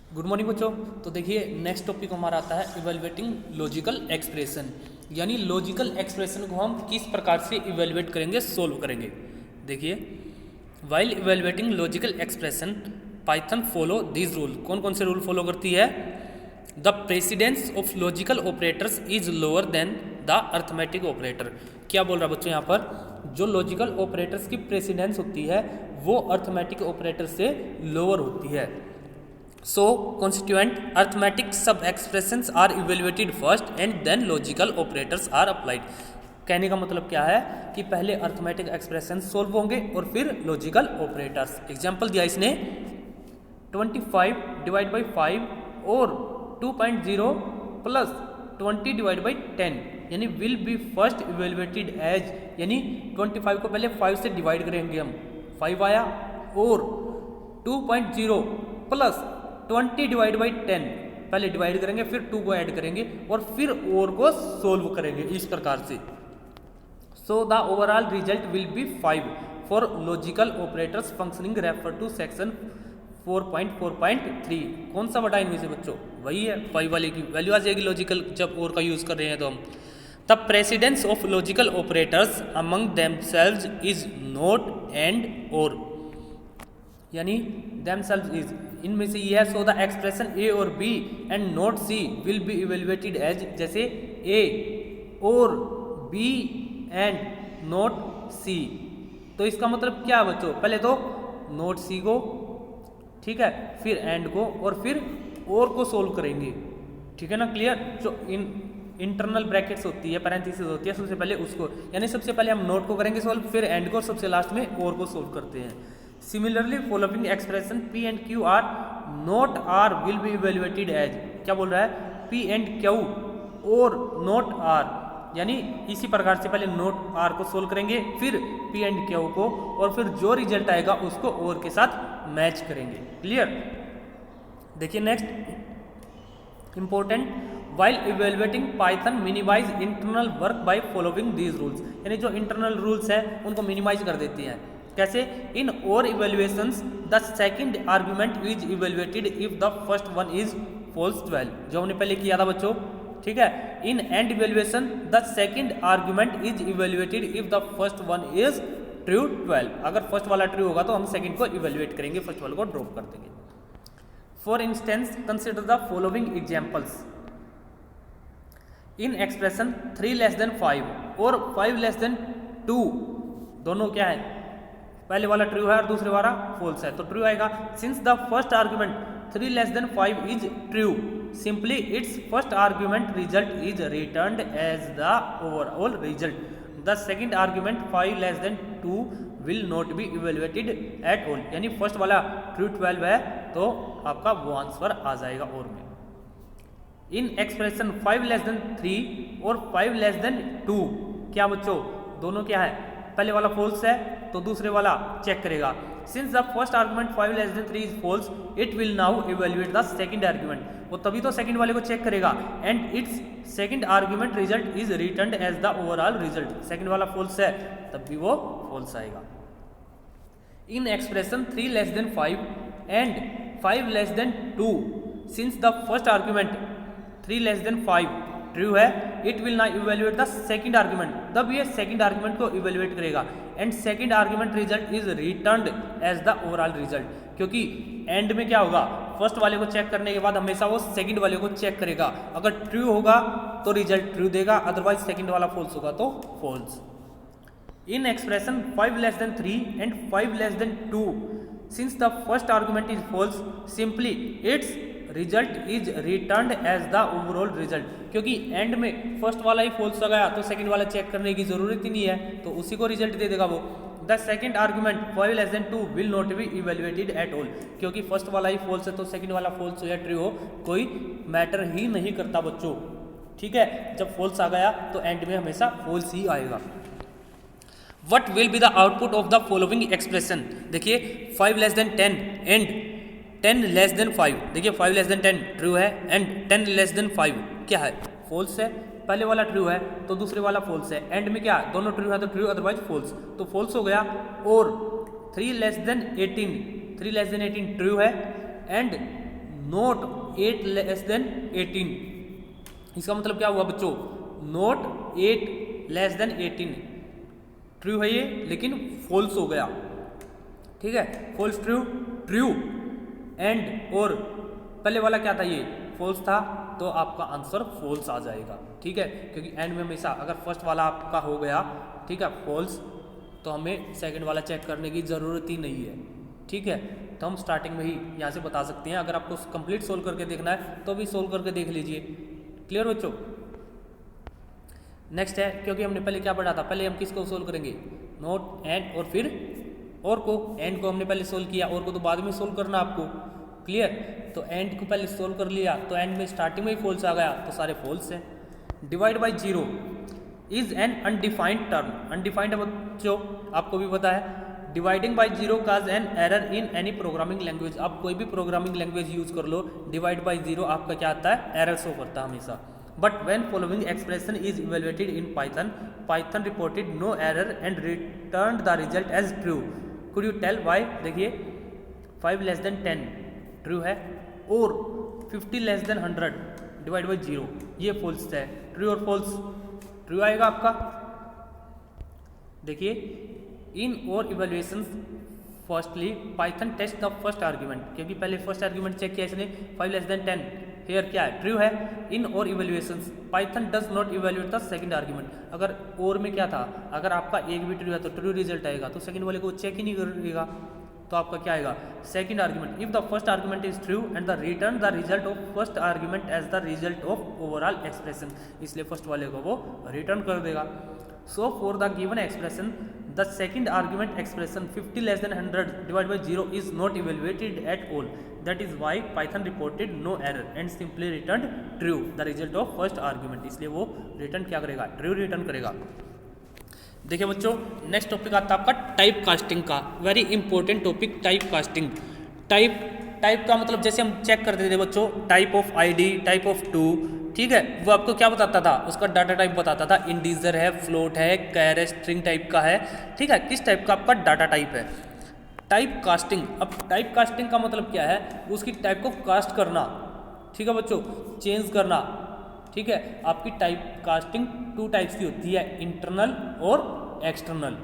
Good morning बच्चों। तो देखिए नेक्स्ट टॉपिक हमारा आता है इवेलुएटिंग लॉजिकल एक्सप्रेशन, यानी लॉजिकल एक्सप्रेशन को हम किस प्रकार से इवेलुएट करेंगे, सोल्व करेंगे। देखिए while evaluating logical expression Python follow this rule. कौन कौन से रूल फॉलो करती है? The precedence of logical operators is lower than the arithmetic operator. क्या बोल रहा है बच्चों यहाँ पर? जो लॉजिकल ऑपरेटर्स की प्रेसिडेंस होती है वो अर्थमेटिक ऑपरेटर से लोअर होती है। So, constituent arithmetic sub expressions are evaluated first and then logical operators are applied। कहने का मतलब क्या है कि पहले अर्थमेटिक एक्सप्रेशन सोल्व होंगे और फिर लॉजिकल ऑपरेटर्स। एग्जाम्पल दिया इसने 25 डिवाइड बाई 5 और 2.0 प्लस 20 डिवाइड बाई 10 यानी will be first evaluated as, यानी 25 को पहले 5 से डिवाइड करेंगे हम, 5 आया, और 2.0 प्लस 20 डिवाइड बाई 10 पहले डिवाइड करेंगे, फिर 2 को ऐड करेंगे और फिर और को सोल्व करेंगे इस प्रकार से। So the overall result will be 5 for logical operators functioning refer to section 4.4.3। कौन सा बटा इनमें से बच्चों? वही है, 5 वाले की वैल्यू आ जाएगी लॉजिकल, जब और का यूज कर रहे हैं तो हम। The precedence of logical operators among themselves is not and और, यानी देमसेल्व्स इज इनमें से ये है। So the expression a or b and not c will be evaluated as, जैसे a or b and not सी। तो इसका मतलब क्या है बच्चों? पहले तो नॉट सी को, ठीक है, फिर एंड को और फिर और को सोल्व करेंगे, ठीक है ना, क्लियर। जो इंटरनल ब्रैकेट्स होती है, पैरेंथेसिस होती है, सबसे पहले उसको, यानी सबसे पहले हम नोट को करेंगे सोल्व, फिर एंड को और सबसे लास्ट में और को सोल्व करते हैं। Similarly following expression p and q or not r will be evaluated as. क्या बोल रहा है? P and q or not r, यानी इसी प्रकार से पहले नॉट आर को सोल्व करेंगे, फिर पी एंड क्यू को, और फिर जो रिजल्ट आएगा उसको और के साथ मैच करेंगे। क्लियर? देखिए next important, while evaluating Python minimize internal work by following these rules, यानी जो इंटरनल रूल्स है उनको मिनिमाइज कर देती हैं। कैसे? In or evaluations the second argument is evaluated if the first one is false 12, जो हमने पहले किया था बच्चों, ठीक है। In and evaluation the second argument is evaluated if the first one is true 12। अगर फर्स्ट वाला ट्रू होगा तो हम सेकंड को इवेल्युएट करेंगे, फर्स्ट वाले को ड्रॉप कर देंगे। For instance consider the following examples. In expression 3 less than 5 और 5 लेस देन 2 दोनों क्या है? पहले वाला ट्रू है और दूसरे वाला फॉल्स है, तो ट्रू आएगा। Since the first argument 3 less than 5 is true, simply its first argument result is returned as the overall result. The second argument 5 less than 2 will not be evaluated at all, यानी first वाला true 12 है तो आपका वो answer आ जाएगा और में। इन एक्सप्रेशन 5 लेस देन 3 और 5 लेस देन 2, क्या बच्चों? दोनों क्या है? पहले वाला फॉल्स है तो दूसरे वाला चेक करेगा। Since the first argument 5 less than 3 is false, it will now evaluate the second argument, वो तभी तो सेकंड वाले को चेक करेगा, and it's second argument result is returned as the overall result. Second वाला फॉल्स है तब भी वो फॉल्स आएगा। In expression 3 less than 5 and 5 less than 2, since the first argument 3 less than 5 true है, it will now evaluate the second argument, तब ये second argument को इवेल्युएट करेगा, and second argument result is returned as the overall result. क्योंकि and में क्या होगा? First वाले को चेक करने के बाद हमेशा वो सेकंड वाले को चेक करेगा, अगर ट्रू होगा तो रिजल्ट ट्रू देगा, अदरवाइज सेकंड वाला फॉल्स होगा तो false. In expression 5 less than 3 and 5 less than 2, since the first argument is false, simply its result is returned as the overall result. क्योंकि एंड में फर्स्ट वाला ही फॉल्स आ गया तो सेकंड वाला चेक करने की जरूरत ही नहीं है, तो उसी को रिजल्ट दे देगा वो। The second argument 5 less than 2 will not be evaluated at all, क्योंकि फर्स्ट वाला ही फॉल्स है तो सेकंड वाला फॉल्स हो या ट्रू हो कोई मैटर ही नहीं करता बच्चों, ठीक है। जब फॉल्स आ गया तो एंड में हमेशा फॉल्स ही आएगा। What will be the output of the following expression? देखिए 5 less than 10 and 10 less than 5, देखिए 5 लेस देन 10 ट्रू है एंड 10 लेस देन 5 क्या है? फॉल्स है। पहले वाला ट्रू है तो दूसरे वाला फॉल्स है, एंड में क्या? दोनों ट्रू है तो ट्रू, अदरवाइज फॉल्स, तो फॉल्स हो गया। और 3 लेस देन 18 ट्रू है एंड नोट 8 लेस देन 18। इसका मतलब क्या हुआ बच्चों, नोट 8 लेस देन 18 ट्रू है ये, लेकिन फॉल्स हो गया। ठीक है, फॉल्स ट्रू ट्रू एंड और पहले वाला क्या था, ये फॉल्स था, तो आपका आंसर फॉल्स आ जाएगा। ठीक है, क्योंकि एंड में हमेशा अगर फर्स्ट वाला आपका हो गया, ठीक है, फॉल्स, तो हमें सेकंड वाला चेक करने की ज़रूरत ही नहीं है। ठीक है, तो हम स्टार्टिंग में ही यहाँ से बता सकते हैं। अगर आपको कंप्लीट सोल्व करके देखना है तो भी सोल्व करके देख लीजिए। क्लियर बच्चों? नेक्स्ट है, क्योंकि हमने पहले क्या पढ़ा था, पहले हम किसको सोल्व करेंगे, नोट एंड और फिर और को। एंड को हमने पहले सोल्व किया, और को तो बाद में सोल्व करना आपको। क्लियर? तो एंड को पहले सोल्व कर लिया, तो एंड में स्टार्टिंग में ही फॉल्स आ गया, तो सारे फॉल्स हैं। Divide by zero is an undefined term. Undefined है बच्चों, आपको भी पता है। Dividing by zero cause an error in any programming language. आप कोई भी प्रोग्रामिंग लैंग्वेज यूज कर लो, डिवाइड बाई जीरो आपका क्या आता है, एरर शो करता है हमेशा। But when following expression is evaluated in Python, Python reported no error and return the result as true. Could you tell why? देखिए 5 लेस देन 10 ट्रू है, और 50 less than 100 divide by zero ये false है। True और false, true आएगा आपका। देखिए in or evaluation firstly Python test the first argument, क्योंकि पहले फर्स्ट आर्ग्यूमेंट चेक किया इसने 5 लेस देन 10, हेयर क्या है, ट्रू है। इन or evaluation Python does not evaluate the second argument. अगर और में क्या था, अगर आपका एक भी ट्रू है तो ट्रू रिजल्ट आएगा, तो सेकंड वाले को चेक ही नहीं करेगा, तो आपका क्या आएगा, second argument. If the first argument is true and the return the result of first argument as the result of overall expression, इसलिए फर्स्ट वाले को वो रिटर्न कर देगा। So for the given expression the second argument expression 50 less than 100 divide by zero is not evaluated at all, that is why Python reported no error and simply return true the result of first argument. इसलिए वो return क्या करेगा, true return करेगा। देखिए बच्चों, next topic आता है आपका टाइप कास्टिंग का। Very important topic type casting. Type का मतलब जैसे हम चेक करते थे बच्चों, type of ID, type of two, ठीक है, वो आपको क्या बताता था, उसका डाटा टाइप बताता था, इंटीजर है, फ्लोट है, कैर है, स्ट्रिंग टाइप का है। ठीक है, किस टाइप का आपका डाटा टाइप है। टाइप कास्टिंग, अब टाइप कास्टिंग का मतलब क्या है, उसकी टाइप को कास्ट करना। ठीक है बच्चों, चेंज करना। ठीक है, आपकी टाइप कास्टिंग 2 टाइप्स की होती है, इंटरनल और एक्सटर्नल।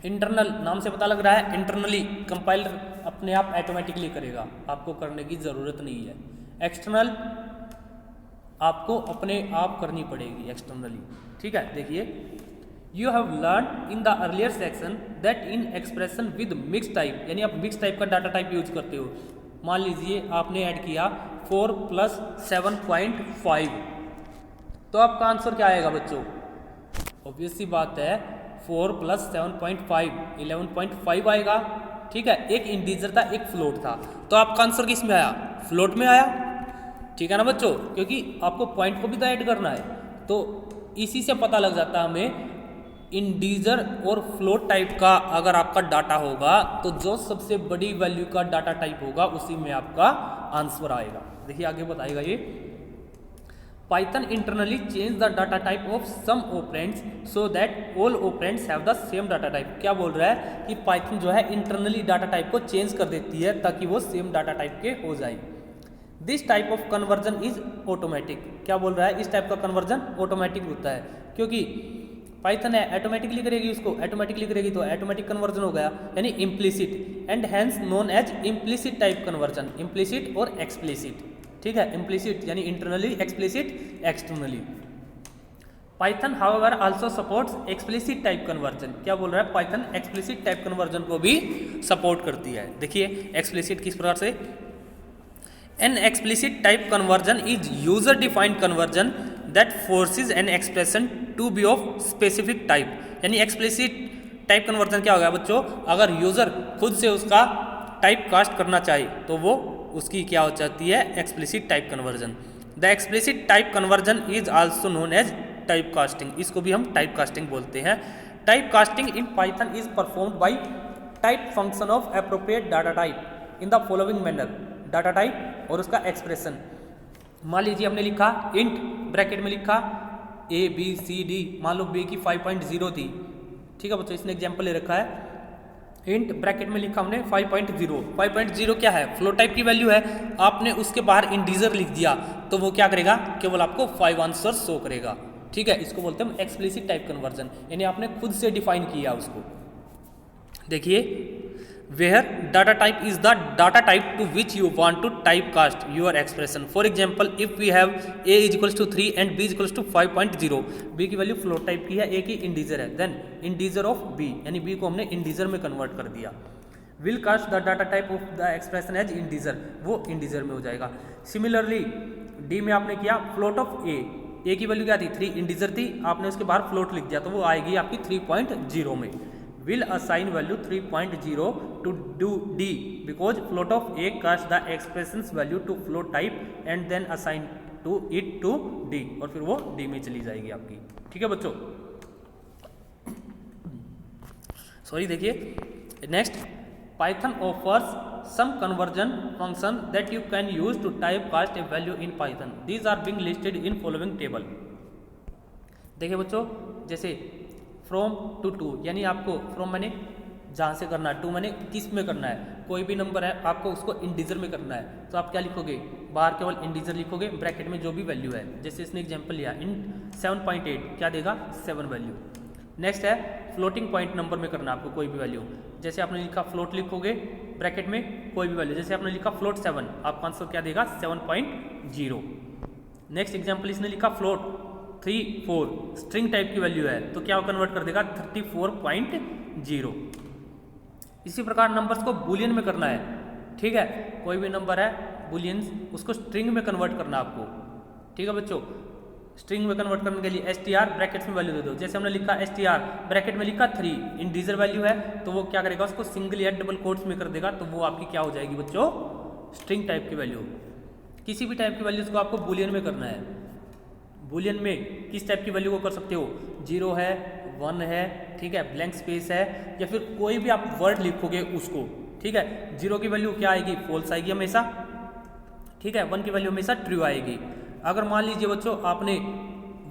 इंटरनल नाम से पता लग रहा है, इंटरनली कंपाइलर अपने आप ऑटोमेटिकली करेगा, आपको करने की ज़रूरत नहीं है। एक्सटर्नल आपको अपने आप करनी पड़ेगी एक्सटर्नली। ठीक है, देखिए you have learn in the earlier section that in expression with mix type, यानी आप मिक्स टाइप का डाटा टाइप यूज करते हो। मान लीजिए आपने ऐड किया 4 + 7.5, तो आपका आंसर क्या आएगा बच्चों, ऑब्वियस सी बात है 4 + 7.5 11.5 आएगा। ठीक है, एक इंटीजर था, एक फ्लोट था, तो आपका आंसर किस में आया, फ्लोट में आया। ठीक है ना बच्चों, क्योंकि आपको पॉइंट को भी तो ऐड करना है, तो इसी से पता लग जाता है हमें इंटीजर और फ्लोट टाइप का अगर आपका डाटा होगा तो जो सबसे बड़ी वैल्यू का डाटा टाइप होगा उसी में आपका आंसर आएगा। देखिए आगे बताएगा ये, Python internally change the data type of some operands so that all operands have the same data type. क्या बोल रहा है कि पाइथन जो है इंटरनली डाटा टाइप को चेंज कर देती है ताकि वो सेम डाटा टाइप के हो जाए। This type of conversion is automatic. क्या बोल रहा है, इस टाइप का कन्वर्जन ऑटोमेटिक होता है, क्योंकि पाइथन है ऑटोमेटिकली करेगी, उसको ऑटोमेटिकली करेगी तो ऑटोमेटिक कन्वर्जन हो गया, यानी implicit and hence known as implicit type conversion. Implicit और एक्सप्लिसिट। ठीक है, इम्प्लिसिट यानी internally, explicit externally. Python however also supports explicit type conversion. क्या बोल रहा है, पाइथन एक्सप्लिसिट टाइप कन्वर्जन को भी सपोर्ट करती है। देखिए एक्सप्लिसिट किस प्रकार से, an explicit type conversion is user defined conversion that forces an expression to be of specific type. यानी एक्सप्लिसिट टाइप कन्वर्जन क्या हो गया बच्चों, अगर यूजर खुद से उसका टाइप कास्ट करना चाहे तो वो उसकी क्या हो जाती है, explicit type conversion. The explicit type conversion is also known as type casting. इसको भी हम टाइप कास्टिंग बोलते हैं। Type casting in Python is performed by type function of appropriate data type in the following manner. Data type और उसका expression, मान लीजिए हमने लिखा इंट, ब्रैकेट में लिखा ABCD, मान लो B की 5.0 थी। ठीक है बच्चों, इसने एग्जाम्पल ले रखा है इंट ब्रैकेट में लिखा हमने 5.0। 5.0 क्या है? फ्लोट टाइप की वैल्यू है, आपने उसके बाहर इंटीजर लिख दिया तो वो क्या करेगा? केवल आपको 5 आंसर शो करेगा। ठीक है, इसको बोलते हैं एक्सप्लिसिट टाइप कन्वर्जन, यानी आपने खुद से डिफाइन किया उसको। देखिए, where data type is the data type to which you want to type cast your expression. For example, if we have a is equals to 3 and b is equals to 5.0, b की value float type की है, a की integer है, then integer of b, यानी b को हमने integer में convert कर दिया। Will cast the data type of the expression as integer, वो इंटीजर में हो जाएगा। सिमिलरली d में आपने किया फ्लोट ऑफ a की वैल्यू क्या थी? 3 इंटीजर थी, आपने उसके बाहर फ्लोट लिख दिया तो वो आएगी आपकी 3.0 में। will assign value 3.0 to do d because float of a cast the expressions value to float type and then assign to it to d, और फिर वो d में चली जाएगी आपकी। ठीक है बच्चों, सॉरी। देखिए next, Python offers some conversion function that you can use to typecast a value in Python. These are being listed in following table. देखिए बच्चों, जैसे फ्रॉम टू टू, यानी आपको फ्रॉम मैंने जहाँ से करना है, टू मैंने किस में करना है, कोई भी नंबर है आपको उसको इंटीजर में करना है, तो आप क्या लिखोगे? बाहर केवल इंटीजर लिखोगे, ब्रैकेट में जो भी वैल्यू है, जैसे इसने एग्जांपल लिया इन 7.8 क्या देगा? 7 वैल्यू। नेक्स्ट है फ्लोटिंग पॉइंट नंबर में करना आपको कोई भी वैल्यू, जैसे आपने लिखा फ्लोट लिखोगे, ब्रैकेट में कोई भी वैल्यू, जैसे आपने लिखा फ्लोट 7, आपका आंसर क्या देगा? 7.0। नेक्स्ट एग्जाम्पल, इसने लिखा फ्लोट 34, स्ट्रिंग टाइप की वैल्यू है, तो क्या कन्वर्ट कर देगा? 34.0। इसी प्रकार नंबर्स को बुलियन में करना है। ठीक है, कोई भी नंबर है बुलियन, उसको स्ट्रिंग में कन्वर्ट करना आपको। ठीक है बच्चों, स्ट्रिंग में कन्वर्ट करने के लिए str ब्रैकेट्स में वैल्यू दे दो, जैसे हमने लिखा str ब्रैकेट में लिखा 3, इंटीजर वैल्यू है, तो वो क्या करेगा? उसको सिंगल या डबल कोट्स में कर देगा, तो वो आपकी क्या हो जाएगी बच्चों? स्ट्रिंग टाइप की वैल्यू। किसी भी टाइप की वैल्यूज को आपको बुलियन में करना है। बुलियन में किस टाइप की वैल्यू को कर सकते हो? 0 है, 1 है, ठीक है, ब्लैंक स्पेस है, या फिर कोई भी आप वर्ड लिखोगे उसको। ठीक है, 0 की वैल्यू क्या आएगी? फॉल्स आएगी हमेशा। ठीक है, 1 की वैल्यू हमेशा ट्रू आएगी। अगर मान लीजिए बच्चों आपने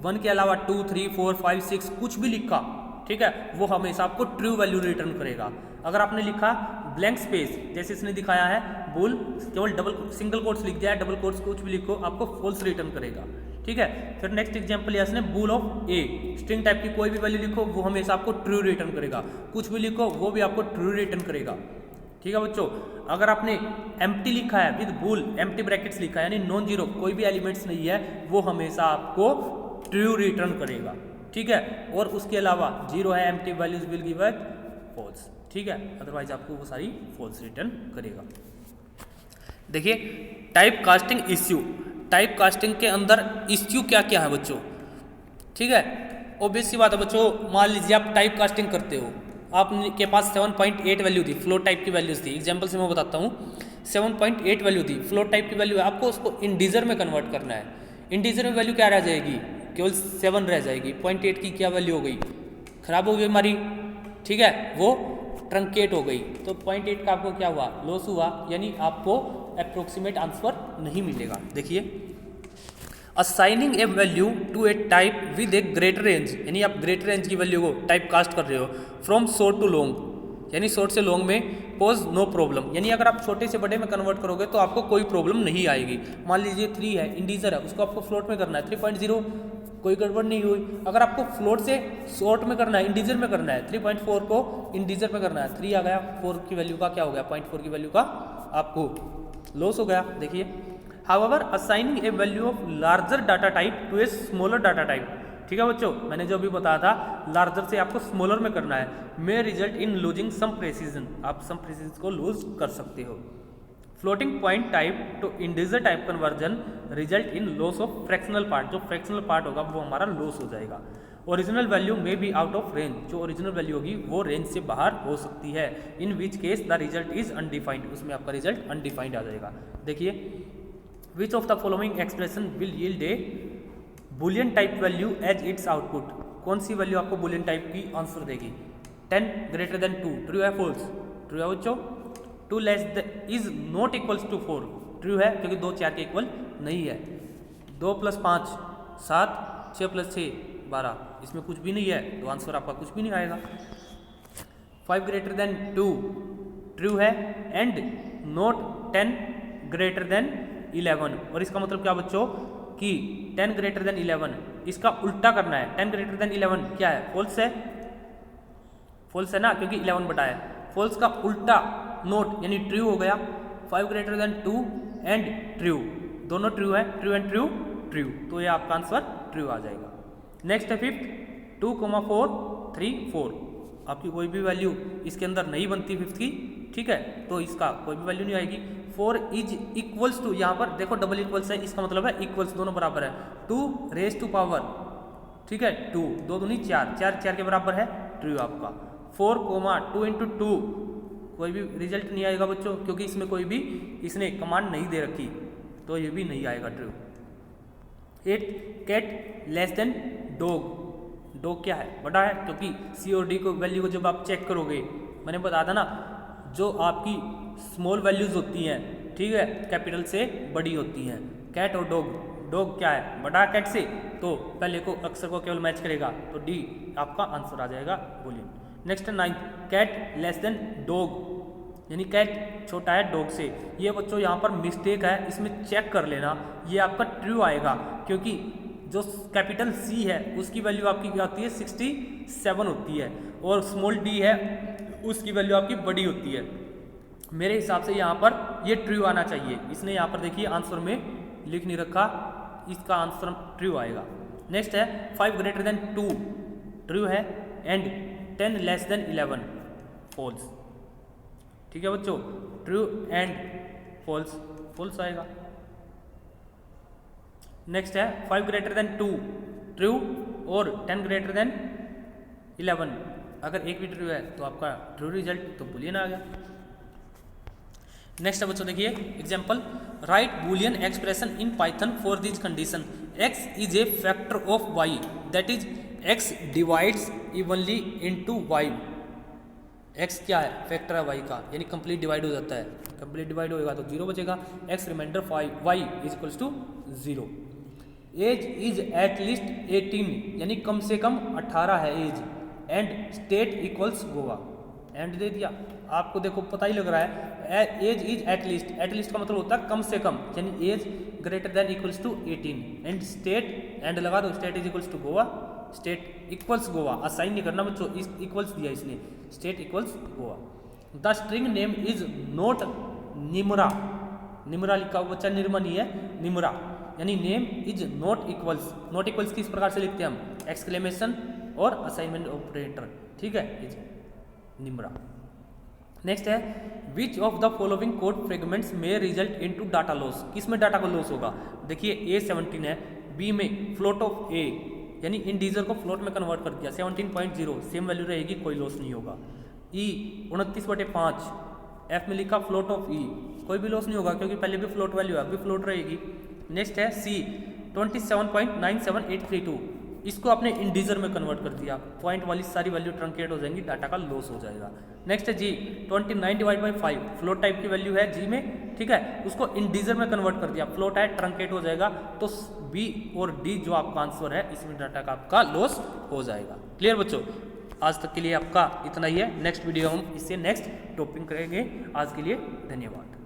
1 के अलावा 2, 3, 4, 5, 6 कुछ भी लिखा, ठीक है, वो हमेशा आपको ट्रू वैल्यू रिटर्न करेगा। अगर आपने लिखा ब्लैंक स्पेस, जैसे इसने दिखाया है बुल, केवल डबल सिंगल कोट्स लिख दिया है, डबल कोट्स कुछ भी लिखो, आपको फॉल्स रिटर्न करेगा। ठीक है, फिर नेक्स्ट एग्जांपल लिया इसने bull of A, string type की कोई भी वैल्यू लिखो वो हमेशा आपको ट्रू रिटर्न करेगा, कुछ भी लिखो वो भी आपको ट्रू रिटर्न करेगा। ठीक है बच्चों, अगर आपने एम्प्टी लिखा है विद बुल, एम्प्टी ब्रैकेट्स लिखा है, यानी नॉन जीरो, कोई भी एलिमेंट्स नहीं है, वो हमेशा आपको ट्रू रिटर्न करेगा। ठीक है, और उसके अलावा 0 है, empty values will give it falls. ठीक है, अदरवाइज आपको वो सारी फॉल्स रिटर्न करेगा। देखिए type casting issue, type casting के अंदर इश्यू क्या क्या है बच्चों? ठीक है, ऑब्वियस सी बात है बच्चों, मान लीजिए आप टाइप कास्टिंग करते हो, आपके पास 7.8 वैल्यू थी, फ्लोट टाइप की वैल्यूज थी। एग्जांपल से मैं बताता हूँ, 7.8 वैल्यू थी, फ्लोट टाइप की वैल्यू है, आपको उसको इंटीजर में कन्वर्ट करना है। इंटीजर में वैल्यू क्या रह जाएगी? केवल 7 रह जाएगी। 0.8 की क्या वैल्यू हो गई? खराब हो गई हमारी। ठीक है, वो ट्रंकेट हो गई, तो 0.8 का आपको क्या हुआ? लॉस हुआ, यानी आपको अप्रोक्सीमेट आंसर नहीं मिलेगा। देखिए, assigning a value to a type with a greater range, यानी आप ग्रेटर रेंज की वैल्यू को टाइप कास्ट कर रहे हो, फ्रॉम शॉर्ट टू लॉन्ग, यानी शॉर्ट से लॉन्ग में पोज नो प्रॉब्लम, यानी अगर आप छोटे से बड़े में कन्वर्ट करोगे तो आपको कोई प्रॉब्लम नहीं आएगी। मान लीजिए 3 है, इंटीजर है, उसको आपको फ्लोट में करना है, 3.0, कोई गड़बड़ नहीं हुई। अगर आपको फ्लोट से शॉर्ट में करना है, इंटीजर में करना है, 3.4 को इंटीजर में करना है, 3 आ गया, 4 की वैल्यू का क्या हो गया? 0.4 की वैल्यू का आपको लॉस हो गया। देखिए, However, assigning a value of larger data type to a smaller data type, ठीक है बच्चों, मैंने जो अभी बताया था लार्जर से आपको स्मॉलर में करना है, may result in losing some precision, आप some precision को लूज कर सकते हो। Floating point type to integer type conversion result in loss of fractional part, जो फ्रैक्शनल पार्ट होगा वो हमारा लॉस हो जाएगा। Original value may be out of range, जो ओरिजिनल वैल्यू होगी वो रेंज से बाहर हो सकती है। In which case the result is undefined, उसमें आपका रिजल्ट अनडिफाइंड आ जाएगा। देखिए, Which of the following expression will yield a boolean type value as its output? कौन सी वैल्यू आपको boolean टाइप की आंसर देगी? 10 greater than 2, ट्रू है फॉल्स? ट्रू है बच्चों। 2 less is not equals to 4, true है, क्योंकि 2 4 के इक्वल नहीं है। 2 + 5 7, 6 + 6 12, इसमें कुछ भी नहीं है, तो आंसर आपका कुछ भी नहीं आएगा। 5 ग्रेटर देन 2 ट्रू है, एंड नॉट 10 ग्रेटर देन 11। और इसका मतलब क्या बच्चों कि 10 ग्रेटर देन 11 इसका उल्टा करना है। 10 ग्रेटर देन 11 क्या है, फॉल्स है, फॉल्स है ना, क्योंकि 11 बटा है। फॉल्स का उल्टा नोट यानी ट्रू हो गया। 5 ग्रेटर देन 2 एंड ट्रू, दोनों ट्रू है, ट्रू एंड ट्रू ट्रू, तो ये आपका आंसर ट्रू आ जाएगा। नेक्स्ट है फिफ्थ, 2, 4, 3, 4। आपकी कोई भी वैल्यू इसके अंदर नहीं बनती फिफ्थ की, ठीक है, तो इसका कोई भी वैल्यू नहीं आएगी। 4 इज इक्वल्स टू, यहाँ पर देखो डबल इक्वल्स है, इसका मतलब है इक्वल्स, दोनों बराबर है। 2 रेज टू पावर, ठीक है, 2, 2 दूनी 4, 4 के बराबर है, ट्रू आपका। 4, 2 इंटू 2, कोई भी रिजल्ट नहीं आएगा बच्चों, क्योंकि इसमें कोई भी इसने कमांड नहीं दे रखी, तो ये भी नहीं आएगा, true. 8 cat less than dog, dog क्या है, बड़ा है, क्योंकि सी और डी को वैल्यू को जब आप चेक करोगे, मैंने बताया था ना, जो आपकी स्मॉल वैल्यूज होती हैं, ठीक है, कैपिटल से बड़ी होती हैं। कैट और डॉग, डॉग क्या है, बड़ा कैट से, तो पहले को अक्सर को केवल मैच करेगा, तो डी आपका आंसर आ जाएगा बोलिए। Next 9 cat less than dog, यानी कैट छोटा है डॉग से। ये बच्चों यहाँ पर मिस्टेक है, इसमें चेक कर लेना, ये आपका ट्रू आएगा, क्योंकि जो कैपिटल सी है उसकी वैल्यू आपकी क्या होती है, 67 होती है, और स्मॉल डी है उसकी वैल्यू आपकी बड़ी होती है। मेरे हिसाब से यहाँ पर ये ट्रू आना चाहिए, इसने यहाँ पर देखिए आंसर में लिख नहीं रखा, इसका आंसर ट्रू आएगा। नेक्स्ट है 5 ग्रेटर देन 2 ट्रू है, एंड 10 लेस देन 11 फॉल्स, ठीक है बच्चों, ट्रू एंड फॉल्स, फॉल्स आएगा। नेक्स्ट है 5 ग्रेटर देन 2 ट्रू और 10 ग्रेटर देन 11, अगर एक भी ट्रू है तो आपका ट्रू रिजल्ट, तो बुलियन आ गया। नेक्स्ट है बच्चों देखिए example, right Boolean expression in Python for this condition, x is a factor of y, that is x divides evenly into y। x क्या है, फैक्टर है y का, यानी कंप्लीट डिवाइड हो जाता है, कंप्लीट डिवाइड होएगा तो 0 बचेगा, x remainder y is equals to 0। Age is at least 18, यानी कम से कम 18 है age, and state equals Goa, and दे दिया आपको, देखो पता ही लग रहा है, एज इज एट लीस्ट का मतलब होता है कम से कम, यानी age greater than equals to 18, and state, and लगा दो, state is equals to Goa, state equals Goa, assign नहीं करना बच्चों, इक्वल्स दिया इसने, state equals Goa. The string name is not Nimra, Nimra लिखा हुआ बच्चा, निर्मा नहीं है, निमरा, यानी name is not equals, not equals किस प्रकार से लिखते हैं हम, एक्सक्लेमेशन और असाइनमेंट ऑपरेटर, ठीक है, इज निमरा। नेक्स्ट है which of the following code fragments में रिजल्ट इनटू डाटा लॉस, किस में डाटा का लॉस होगा, देखिए ए 17 है, बी में फ्लोट ऑफ ए, यानी इंटीजर को फ्लोट में कन्वर्ट कर दिया, 17.0 सेम वैल्यू रहेगी, कोई लॉस नहीं होगा। ई 29/5, एफ में लिखा फ्लोट ऑफ ई, कोई भी लॉस नहीं होगा, क्योंकि पहले भी फ्लोट वैल्यू है, अब भी फ्लोट रहेगी। नेक्स्ट है सी 27.97832, इसको आपने इंटीजर में कन्वर्ट कर दिया, पॉइंट वाली सारी वैल्यू ट्रंकेट हो जाएंगी, डाटा का लॉस हो जाएगा। नेक्स्ट है जी 29/5, फ्लोट टाइप की वैल्यू है जी में, ठीक है, उसको इंटीजर में कन्वर्ट कर दिया, फ्लोट है, ट्रंकेट हो जाएगा, तो बी और डी जो आपका आंसर है, इसमें डाटा का आपका लॉस हो जाएगा। क्लियर बच्चों, आज तक के लिए आपका इतना ही है, नेक्स्ट वीडियो हम इससे नेक्स्ट टॉपिक करेंगे। आज के लिए धन्यवाद।